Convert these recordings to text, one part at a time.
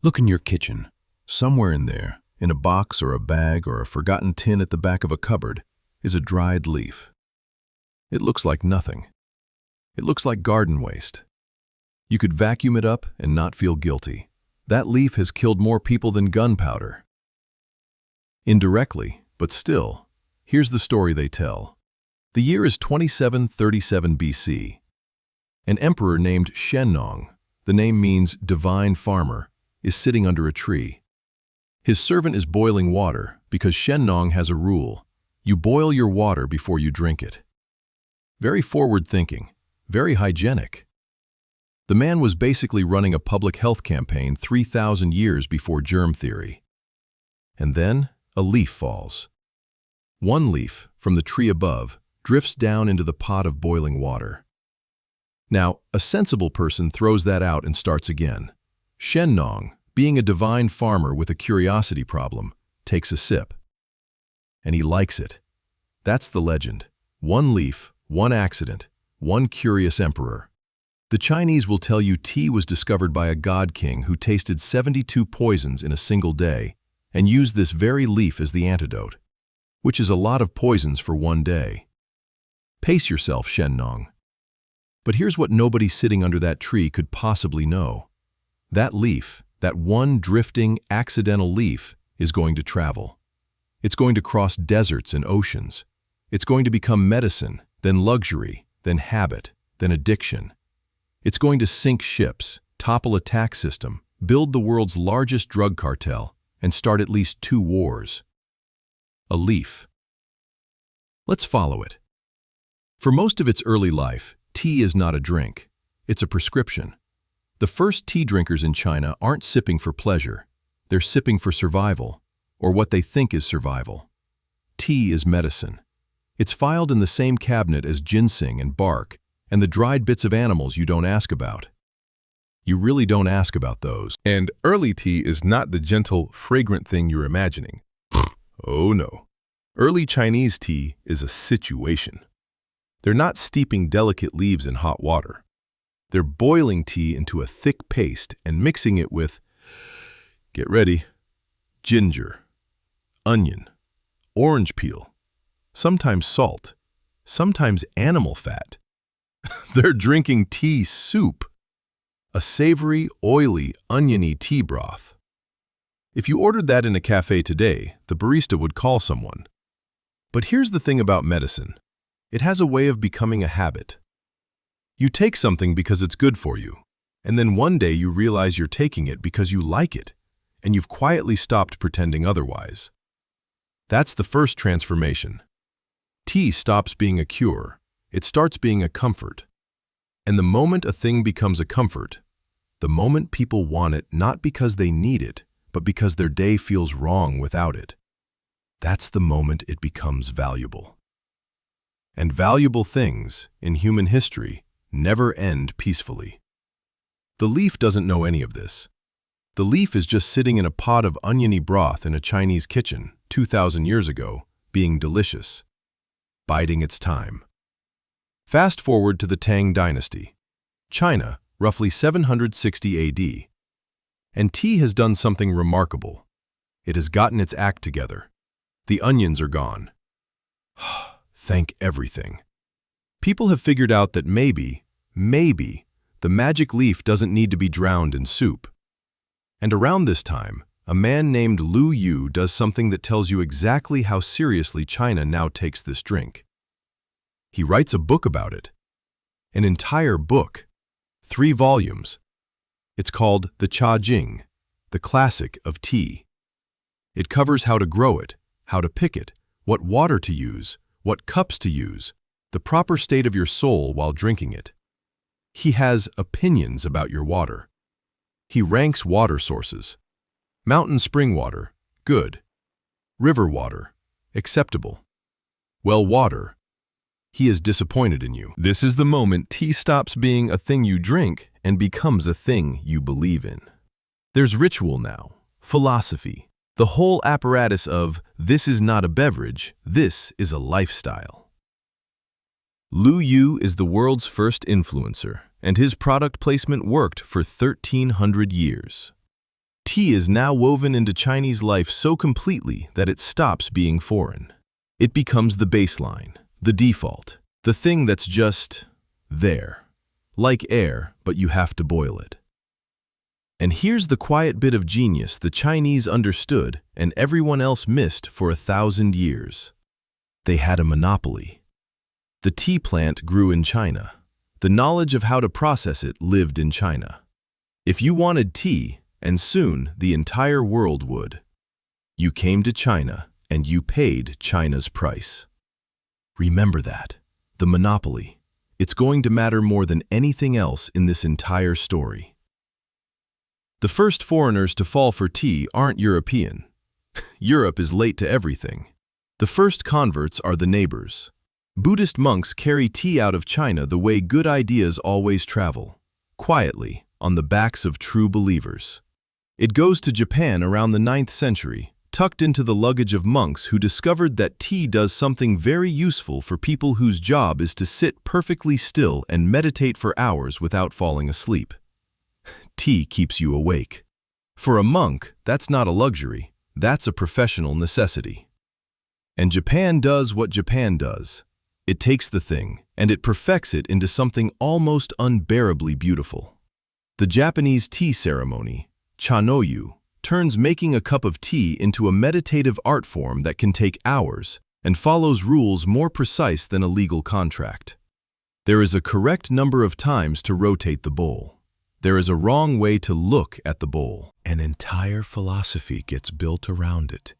Look in your kitchen. Somewhere in there, in a box or a bag or a forgotten tin at the back of a cupboard, is a dried leaf. It looks like nothing. It looks like garden waste. You could vacuum it up and not feel guilty. That leaf has killed more people than gunpowder. Indirectly, but still, here's the story they tell. The year is 2737 BC. An emperor named Shennong, the name means divine farmer, is sitting under a tree. His servant is boiling water because Shennong has a rule. You boil your water before you drink it. Very forward-thinking, very hygienic. The man was basically running a public health campaign 3,000 years before germ theory. And then a leaf falls. One leaf, from the tree above, drifts down into the pot of boiling water. Now, a sensible person throws that out and starts again. Shennong, being a divine farmer with a curiosity problem, takes a sip. And he likes it. That's the legend. One leaf, one accident, one curious emperor. The Chinese will tell you tea was discovered by a god king who tasted 72 poisons in a single day and used this very leaf as the antidote, which is a lot of poisons for one day. Pace yourself, Shennong. But here's what nobody sitting under that tree could possibly know. That leaf, that one drifting, accidental leaf, is going to travel. It's going to cross deserts and oceans. It's going to become medicine, then luxury, then habit, then addiction. It's going to sink ships, topple a tax system, build the world's largest drug cartel, and start at least 2 wars. A leaf. Let's follow it. For most of its early life, tea is not a drink. It's a prescription. The first tea drinkers in China aren't sipping for pleasure. They're sipping for survival, or what they think is survival. Tea is medicine. It's filed in the same cabinet as ginseng and bark, and the dried bits of animals you don't ask about. You really don't ask about those. And early tea is not the gentle, fragrant thing you're imagining. Oh no. Early Chinese tea is a situation. They're not steeping delicate leaves in hot water. They're boiling tea into a thick paste and mixing it with, get ready, ginger, onion, orange peel, sometimes salt, sometimes animal fat. They're drinking tea soup, a savory, oily, oniony tea broth. If you ordered that in a cafe today, the barista would call someone. But here's the thing about medicine. It has a way of becoming a habit. You take something because it's good for you, and then one day you realize you're taking it because you like it, and you've quietly stopped pretending otherwise. That's the first transformation. Tea stops being a cure. It starts being a comfort. And the moment a thing becomes a comfort, the moment people want it not because they need it, but because their day feels wrong without it, that's the moment it becomes valuable. And valuable things, in human history, never end peacefully. The leaf doesn't know any of this. The leaf is just sitting in a pot of oniony broth in a Chinese kitchen 2,000 years ago, being delicious, biding its time. Fast forward to the Tang Dynasty, China, roughly 760 AD. And tea has done something remarkable. It has gotten its act together. The onions are gone. Thank everything. People have figured out that maybe, the magic leaf doesn't need to be drowned in soup. And around this time, a man named Lu Yu does something that tells you exactly how seriously China now takes this drink. He writes a book about it. An entire book. 3 volumes. It's called the Cha Jing, the classic of tea. It covers how to grow it, how to pick it, what water to use, what cups to use, the proper state of your soul while drinking it. He has opinions about your water. He ranks water sources. Mountain spring water, good. River water, acceptable. Well water, he is disappointed in you. This is the moment tea stops being a thing you drink and becomes a thing you believe in. There's ritual now, philosophy, the whole apparatus of this is not a beverage, this is a lifestyle. Lu Yu is the world's first influencer, and his product placement worked for 1,300 years. Tea is now woven into Chinese life so completely that it stops being foreign. It becomes the baseline, the default, the thing that's just there. Like air, but you have to boil it. And here's the quiet bit of genius the Chinese understood and everyone else missed for 1,000 years. They had a monopoly. The tea plant grew in China. The knowledge of how to process it lived in China. If you wanted tea, and soon the entire world would, you came to China and you paid China's price. Remember that. The monopoly. It's going to matter more than anything else in this entire story. The first foreigners to fall for tea aren't European. Europe is late to everything. The first converts are the neighbors. Buddhist monks carry tea out of China the way good ideas always travel, quietly, on the backs of true believers. It goes to Japan around the 9th century, tucked into the luggage of monks who discovered that tea does something very useful for people whose job is to sit perfectly still and meditate for hours without falling asleep. Tea keeps you awake. For a monk, that's not a luxury, that's a professional necessity. And Japan does what Japan does. It takes the thing, and it perfects it into something almost unbearably beautiful. The Japanese tea ceremony, chanoyu, turns making a cup of tea into a meditative art form that can take hours and follows rules more precise than a legal contract. There is a correct number of times to rotate the bowl. There is a wrong way to look at the bowl. An entire philosophy gets built around it.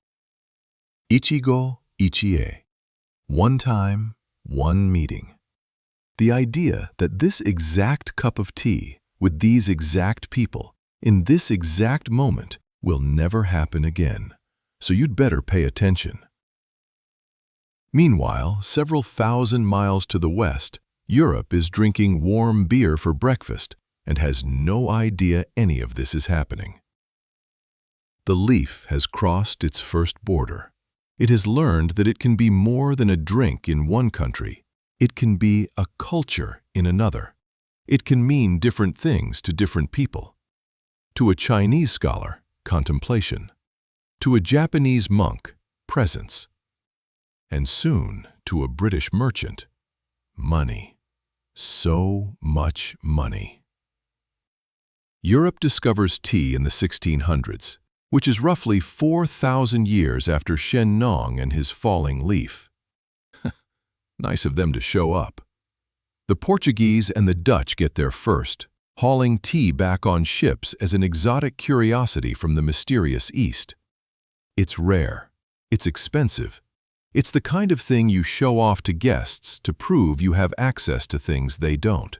Ichigo, ichie. One time, one meeting. The idea that this exact cup of tea, with these exact people, in this exact moment, will never happen again, so you'd better pay attention. Meanwhile, several thousand miles to the west, Europe is drinking warm beer for breakfast and has no idea any of this is happening. The leaf has crossed its first border. It has learned that it can be more than a drink in one country. It can be a culture in another. It can mean different things to different people. To a Chinese scholar, contemplation. To a Japanese monk, presence. And soon, to a British merchant, money. So much money. Europe discovers tea in the 1600s, which is roughly 4,000 years after Shen Nong and his falling leaf. Nice of them to show up. The Portuguese and the Dutch get there first, hauling tea back on ships as an exotic curiosity from the mysterious East. It's rare. It's expensive. It's the kind of thing you show off to guests to prove you have access to things they don't.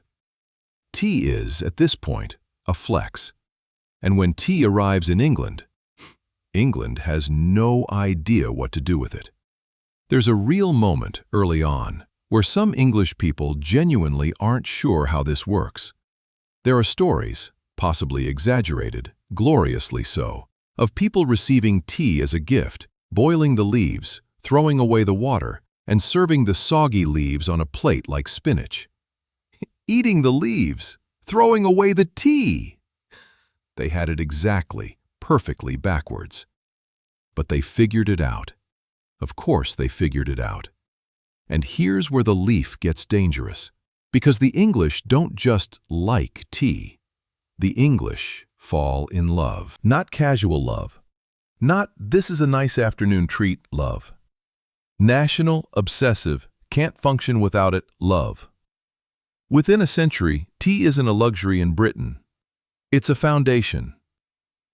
Tea is, at this point, a flex. And when tea arrives in England, England has no idea what to do with it. There's a real moment early on where some English people genuinely aren't sure how this works. There are stories, possibly exaggerated, gloriously so, of people receiving tea as a gift, boiling the leaves, throwing away the water, and serving the soggy leaves on a plate like spinach. Eating the leaves, throwing away the tea! They had it exactly, perfectly backwards. But they figured it out. Of course they figured it out. And here's where the leaf gets dangerous, because the English don't just like tea. The English fall in love. Not casual love. Not this is a nice afternoon treat love. National, obsessive, can't function without it love. Within a century, tea isn't a luxury in Britain. It's a foundation.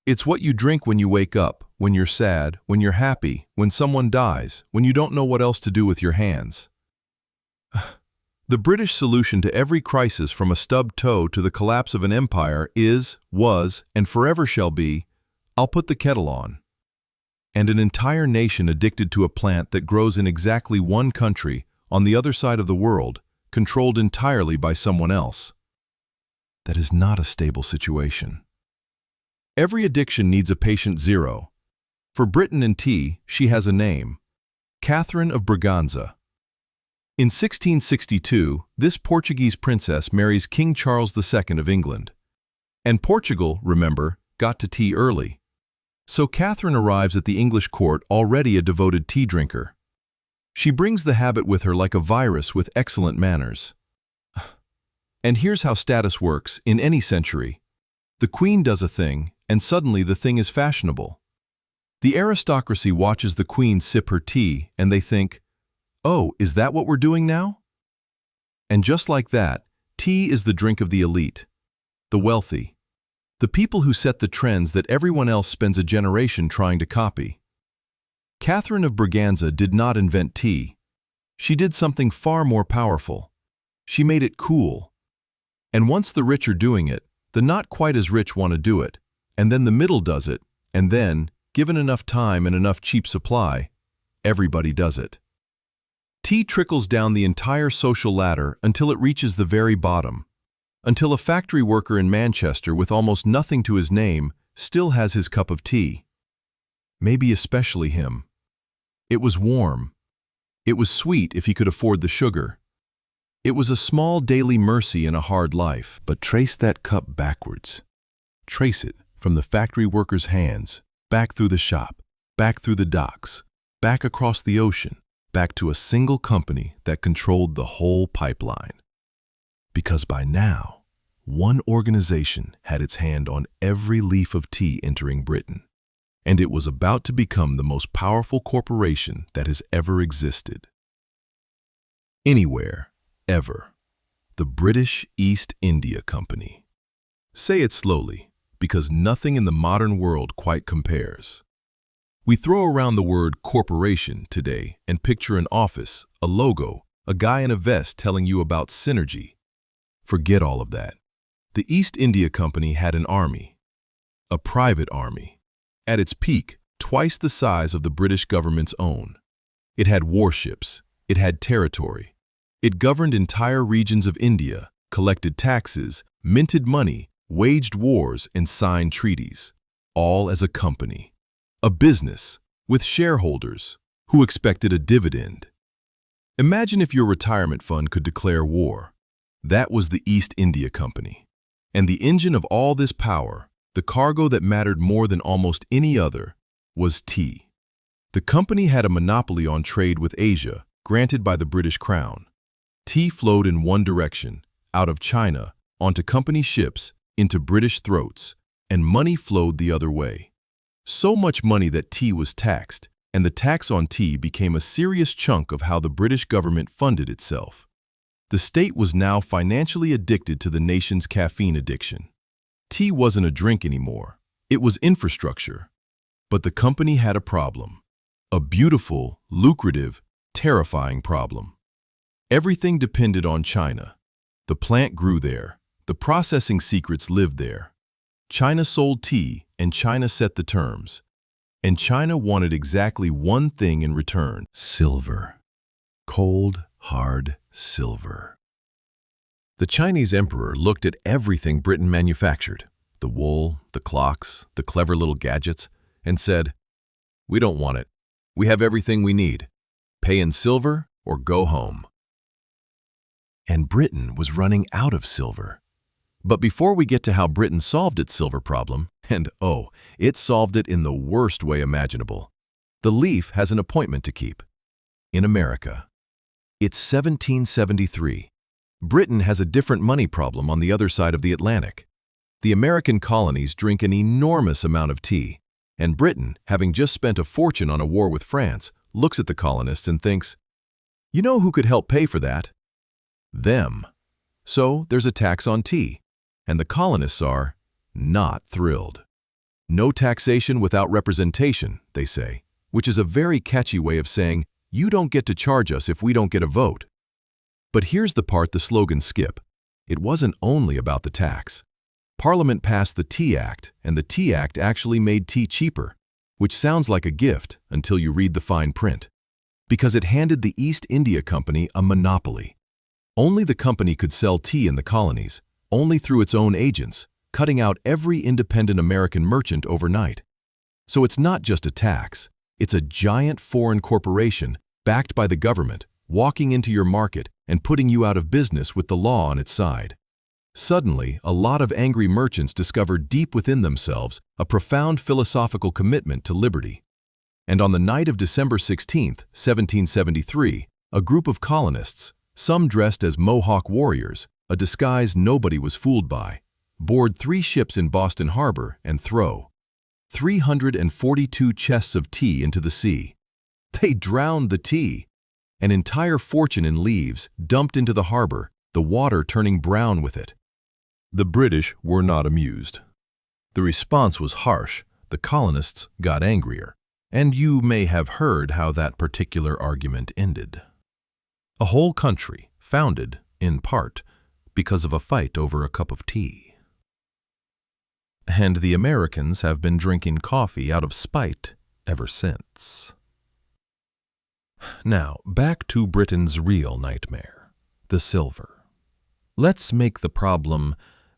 It's what you drink when you wake up, when you're sad, when you're happy, when someone dies, when you don't know what else to do with your hands. The British solution to every crisis from a stubbed toe to the collapse of an empire is, was, and forever shall be, I'll put the kettle on. And an entire nation addicted to a plant that grows in exactly one country, on the other side of the world, controlled entirely by someone else. That is not a stable situation. Every addiction needs a patient zero. For Britain and tea, she has a name. Catherine of Braganza. In 1662, this Portuguese princess marries King Charles II of England. And Portugal, remember, got to tea early, So Catherine arrives at the English court already a devoted tea drinker. She brings the habit with her like a virus with excellent manners. And here's how status works in any century. The queen does a thing, and suddenly the thing is fashionable. The aristocracy watches the queen sip her tea, and they think, "Oh, is that what we're doing now?" And just like that, tea is the drink of the elite, the wealthy, the people who set the trends that everyone else spends a generation trying to copy. Catherine of Braganza did not invent tea. She did something far more powerful. She made it cool. And once the rich are doing it, the not quite as rich want to do it, and then the middle does it, and then, given enough time and enough cheap supply, everybody does it. Tea trickles down the entire social ladder until it reaches the very bottom, until a factory worker in Manchester with almost nothing to his name still has his cup of tea. Maybe especially him. It was warm. It was sweet if he could afford the sugar. It was a small daily mercy in a hard life. But trace that cup backwards. Trace it from the factory worker's hands, back through the shop, back through the docks, back across the ocean, back to a single company that controlled the whole pipeline. Because by now, one organization had its hand on every leaf of tea entering Britain, and it was about to become the most powerful corporation that has ever existed. Anywhere, ever. The British East India Company. Say it slowly, because nothing in the modern world quite compares. We throw around the word corporation today and picture an office, a logo, a guy in a vest telling you about synergy. Forget all of that. The East India Company had an army, a private army, at its peak, twice the size of the British government's own. It had warships, it had territory. It governed entire regions of India, collected taxes, minted money, waged wars, and signed treaties, all as a company. A business, with shareholders, who expected a dividend. Imagine if your retirement fund could declare war. That was the East India Company. And the engine of all this power, the cargo that mattered more than almost any other, was tea. The company had a monopoly on trade with Asia, granted by the British Crown. Tea flowed in one direction, out of China, onto company ships, into British throats, and money flowed the other way. So much money that tea was taxed, and the tax on tea became a serious chunk of how the British government funded itself. The state was now financially addicted to the nation's caffeine addiction. Tea wasn't a drink anymore. It was infrastructure. But the company had a problem. A beautiful, lucrative, terrifying problem. Everything depended on China. The plant grew there. The processing secrets lived there. China sold tea, and China set the terms. And China wanted exactly one thing in return: silver. Cold, hard silver. The Chinese emperor looked at everything Britain manufactured, the wool, the clocks, the clever little gadgets, and said, "We don't want it. We have everything we need. Pay in silver or go home." And Britain was running out of silver. But before we get to how Britain solved its silver problem, and oh, it solved it in the worst way imaginable, the Leaf has an appointment to keep. In America. It's 1773. Britain has a different money problem on the other side of the Atlantic. The American colonies drink an enormous amount of tea, and Britain, having just spent a fortune on a war with France, looks at the colonists and thinks, "You know who could help pay for that? Them." So there's a tax on tea, and the colonists are not thrilled. No taxation without representation, they say, which is a very catchy way of saying, you don't get to charge us if we don't get a vote. But here's the part the slogans skip. It wasn't only about the tax. Parliament passed the Tea Act, and the Tea Act actually made tea cheaper, which sounds like a gift until you read the fine print, because it handed the East India Company a monopoly. Only the company could sell tea in the colonies, only through its own agents, cutting out every independent American merchant overnight. So it's not just a tax, it's a giant foreign corporation backed by the government, walking into your market and putting you out of business with the law on its side. Suddenly, a lot of angry merchants discovered deep within themselves a profound philosophical commitment to liberty. And on the night of December 16, 1773, a group of colonists, some dressed as Mohawk warriors, a disguise nobody was fooled by, board 3 ships in Boston Harbor and throw 342 chests of tea into the sea. They drowned the tea. An entire fortune in leaves dumped into the harbor, the water turning brown with it. The British were not amused. The response was harsh. The colonists got angrier. And you may have heard how that particular argument ended. A whole country founded, in part, because of a fight over a cup of tea. And the Americans have been drinking coffee out of spite ever since. Now, back to Britain's real nightmare, the silver. Let's make the problem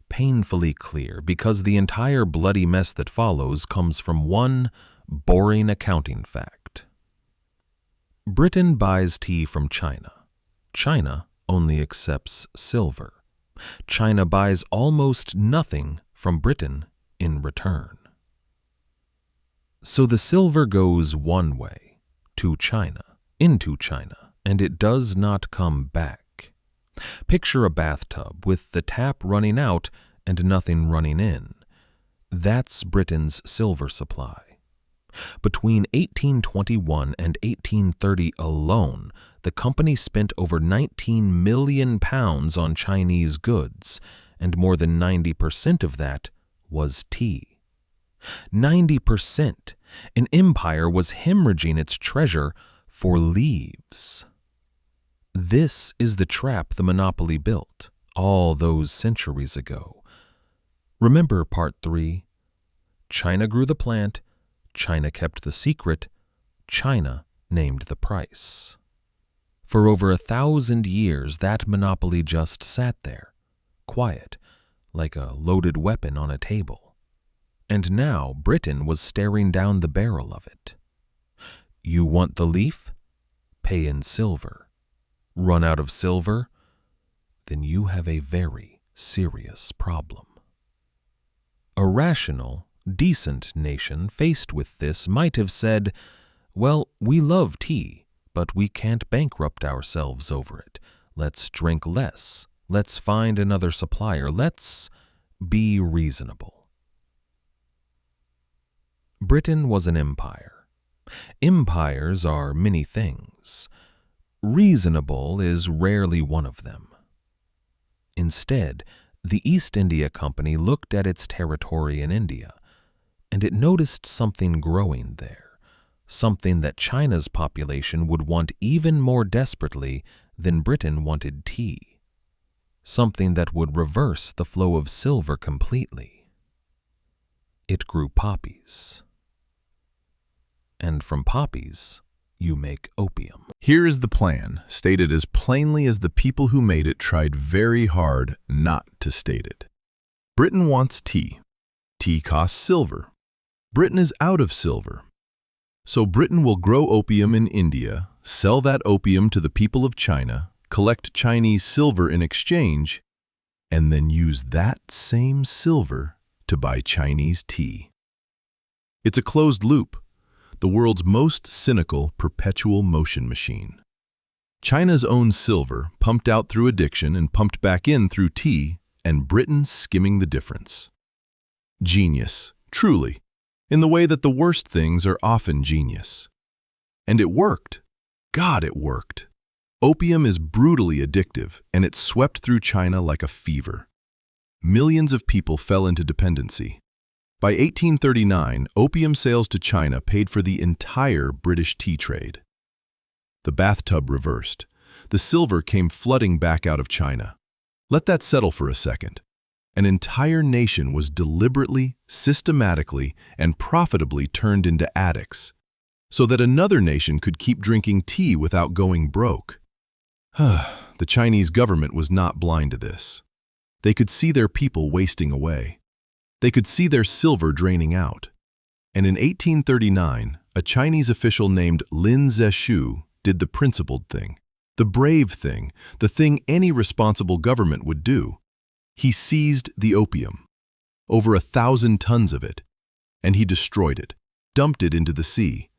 painfully clear, because the entire bloody mess that follows comes from one boring accounting fact. Britain buys tea from China. China only accepts silver. China buys almost nothing from Britain in return. So the silver goes one way, to China, into China, and it does not come back. Picture a bathtub with the tap running out and nothing running in. That's Britain's silver supply. Between 1821 and 1830 alone, the company spent over £19 million on Chinese goods, and more than 90% of that was tea. 90%! An empire was hemorrhaging its treasure for leaves. This is the trap the monopoly built all those centuries ago. Remember part 3? China grew the plant, China kept the secret, China named the price. For over 1,000 years, that monopoly just sat there, quiet, like a loaded weapon on a table. And now Britain was staring down the barrel of it. You want the leaf? Pay in silver. Run out of silver? Then you have a very serious problem. A rational, decent nation faced with this might have said, well, we love tea, but we can't bankrupt ourselves over it. Let's drink less. Let's find another supplier. Let's be reasonable. Britain was an empire. Empires are many things. Reasonable is rarely one of them. Instead, the East India Company looked at its territory in India, and it noticed something growing there, something that China's population would want even more desperately than Britain wanted tea, something that would reverse the flow of silver completely. It grew poppies. And from poppies, you make opium. Here is the plan, stated as plainly as the people who made it tried very hard not to state it. Britain wants tea. Tea costs silver. Britain is out of silver. So Britain will grow opium in India, sell that opium to the people of China, collect Chinese silver in exchange, and then use that same silver to buy Chinese tea. It's a closed loop, the world's most cynical perpetual motion machine. China's own silver pumped out through addiction and pumped back in through tea, and Britain skimming the difference. Genius, truly, in the way that the worst things are often genius. And it worked. God, it worked. Opium is brutally addictive, and it swept through China like a fever. Millions of people fell into dependency. By 1839, opium sales to China paid for the entire British tea trade. The bathtub reversed. The silver came flooding back out of China. Let that settle for a second. An entire nation was deliberately, systematically, and profitably turned into addicts, so that another nation could keep drinking tea without going broke. The Chinese government was not blind to this. They could see their people wasting away. They could see their silver draining out. And in 1839, a Chinese official named Lin Zexu did the principled thing, the brave thing, the thing any responsible government would do. He seized the opium, over 1,000 tons of it, and he destroyed it, dumped it into the sea.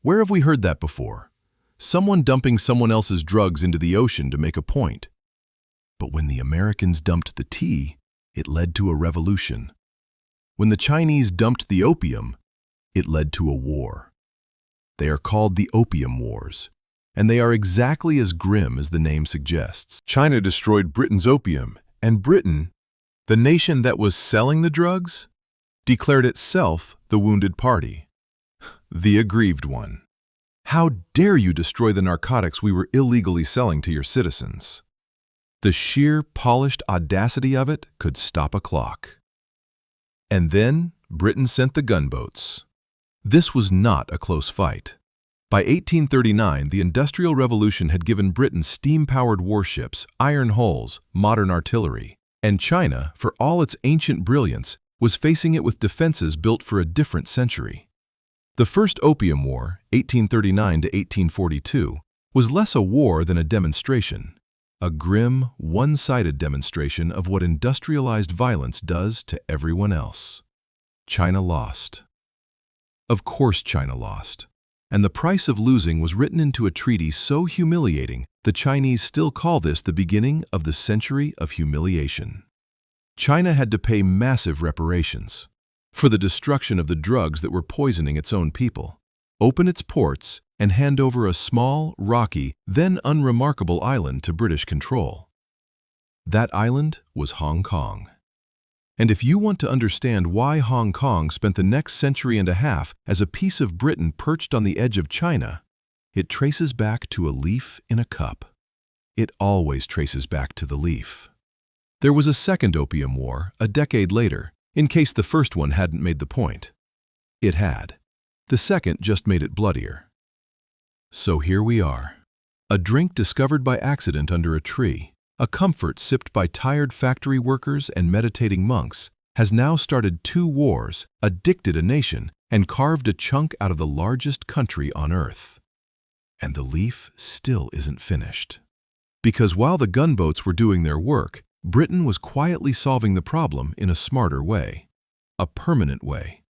Where have we heard that before? Someone dumping someone else's drugs into the ocean to make a point. But when the Americans dumped the tea, it led to a revolution. When the Chinese dumped the opium, it led to a war. They are called the Opium Wars, and they are exactly as grim as the name suggests. China destroyed Britain's opium, and Britain, the nation that was selling the drugs, declared itself the wounded party, the aggrieved one. How dare you destroy the narcotics we were illegally selling to your citizens? The sheer polished audacity of it could stop a clock. And then Britain sent the gunboats. This was not a close fight. By 1839, the Industrial Revolution had given Britain steam-powered warships, iron hulls, modern artillery, and China, for all its ancient brilliance, was facing it with defenses built for a different century. The First Opium War, 1839 to 1842, was less a war than a demonstration, a grim, one-sided demonstration of what industrialized violence does to everyone else. China lost. Of course China lost. And the price of losing was written into a treaty so humiliating, the Chinese still call this the beginning of the century of humiliation. China had to pay massive reparations for the destruction of the drugs that were poisoning its own people, open its ports, and hand over a small, rocky, then unremarkable island to British control. That island was Hong Kong. And if you want to understand why Hong Kong spent the next century and a half as a piece of Britain perched on the edge of China, it traces back to a leaf in a cup. It always traces back to the leaf. There was a second Opium War a decade later, in case the first one hadn't made the point. It had. The second just made it bloodier. So here we are. A drink discovered by accident under a tree, a comfort sipped by tired factory workers and meditating monks, has now started 2 wars, addicted a nation, and carved a chunk out of the largest country on earth. And the leaf still isn't finished. Because while the gunboats were doing their work, Britain was quietly solving the problem in a smarter way, a permanent way.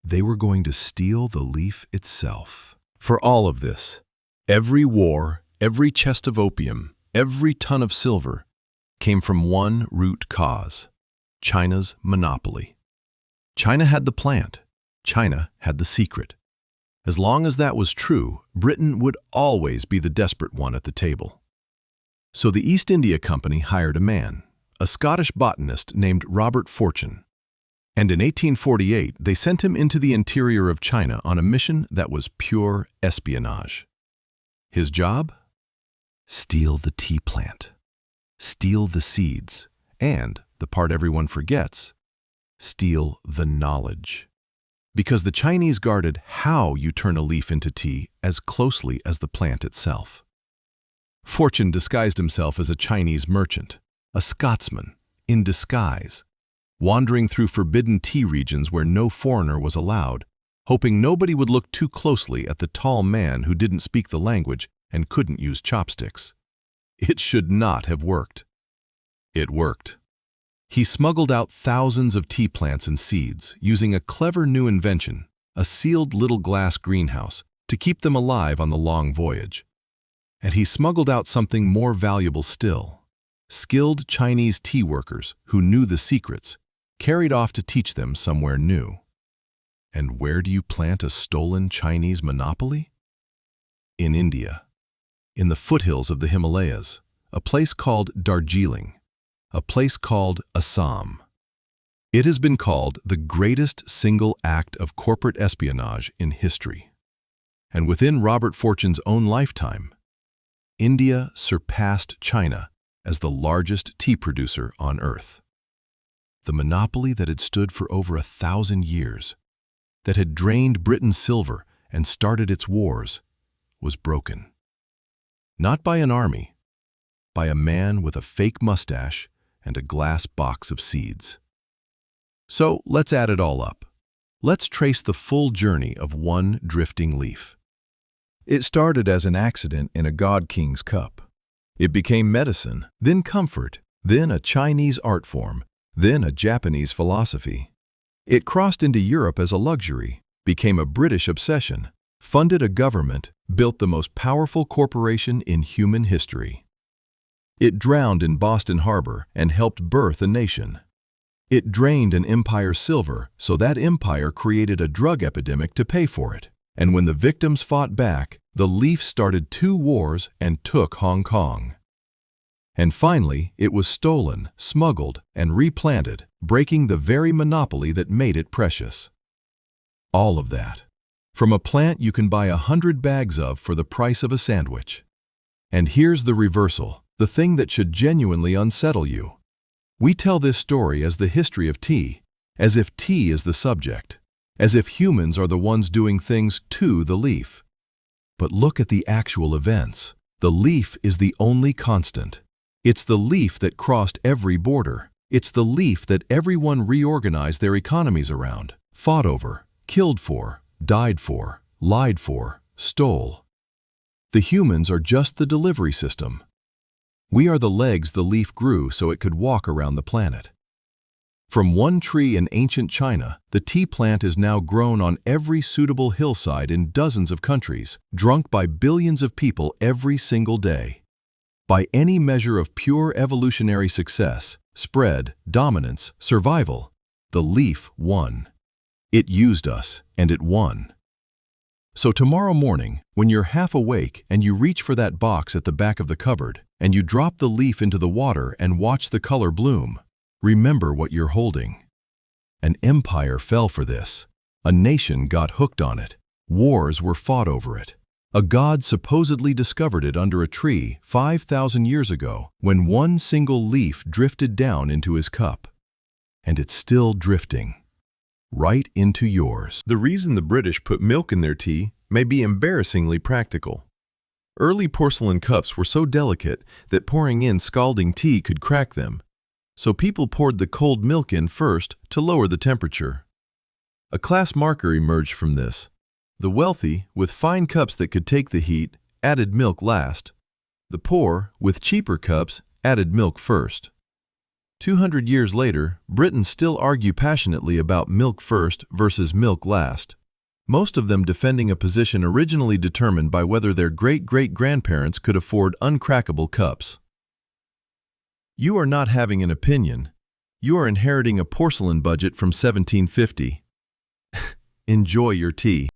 They were going to steal the leaf itself. For all of this, every war, every chest of opium, every ton of silver came from one root cause: China's monopoly. China had the plant. China had the secret. As long as that was true, Britain would always be the desperate one at the table. So the East India Company hired a man, a Scottish botanist named Robert Fortune. And in 1848, they sent him into the interior of China on a mission that was pure espionage. His job? Steal the tea plant. Steal the seeds. And, the part everyone forgets, steal the knowledge. Because the Chinese guarded how you turn a leaf into tea as closely as the plant itself. Fortune disguised himself as a Chinese merchant, a Scotsman, in disguise, wandering through forbidden tea regions where no foreigner was allowed, hoping nobody would look too closely at the tall man who didn't speak the language and couldn't use chopsticks. It should not have worked. It worked. He smuggled out thousands of tea plants and seeds, using a clever new invention, a sealed little glass greenhouse, to keep them alive on the long voyage. And he smuggled out something more valuable still: skilled Chinese tea workers who knew the secrets, carried off to teach them somewhere new. And where do you plant a stolen Chinese monopoly? In India. In the foothills of the Himalayas, a place called Darjeeling, a place called Assam. It has been called the greatest single act of corporate espionage in history. And within Robert Fortune's own lifetime, India surpassed China as the largest tea producer on earth. The monopoly that had stood for over 1,000 years, that had drained Britain's silver and started its wars, was broken. Not by an army, by a man with a fake mustache and a glass box of seeds. So let's add it all up. Let's trace the full journey of one drifting leaf. It started as an accident in a god king's cup. It became medicine, then comfort, then a Chinese art form, then a Japanese philosophy. It crossed into Europe as a luxury, became a British obsession, funded a government, built the most powerful corporation in human history. It drowned in Boston Harbor and helped birth a nation. It drained an empire's silver, so that empire created a drug epidemic to pay for it. And when the victims fought back, the leaf started 2 wars and took Hong Kong. And finally, it was stolen, smuggled, and replanted, breaking the very monopoly that made it precious. All of that. From a plant you can buy 100 bags of for the price of a sandwich. And here's the reversal, the thing that should genuinely unsettle you. We tell this story as the history of tea, as if tea is the subject, as if humans are the ones doing things to the leaf. But look at the actual events. The leaf is the only constant. It's the leaf that crossed every border. It's the leaf that everyone reorganized their economies around, fought over, killed for, died for, lied for, stole. The humans are just the delivery system. We are the legs the leaf grew so it could walk around the planet. From one tree in ancient China, the tea plant is now grown on every suitable hillside in dozens of countries, drunk by billions of people every single day. By any measure of pure evolutionary success, spread, dominance, survival, the leaf won. It used us, and it won. So tomorrow morning, when you're half awake and you reach for that box at the back of the cupboard, and you drop the leaf into the water and watch the color bloom, remember what you're holding. An empire fell for this. A nation got hooked on it. Wars were fought over it. A god supposedly discovered it under a tree 5,000 years ago when one single leaf drifted down into his cup. And it's still drifting. Right into yours. The reason the British put milk in their tea may be embarrassingly practical. Early porcelain cups were so delicate that pouring in scalding tea could crack them, so people poured the cold milk in first to lower the temperature. A class marker emerged from this. The wealthy, with fine cups that could take the heat, added milk last. The poor, with cheaper cups, added milk first. 200 years later, Britons still argue passionately about milk first versus milk last, most of them defending a position originally determined by whether their great-great-grandparents could afford uncrackable cups. You are not having an opinion. You are inheriting a porcelain budget from 1750. Enjoy your tea.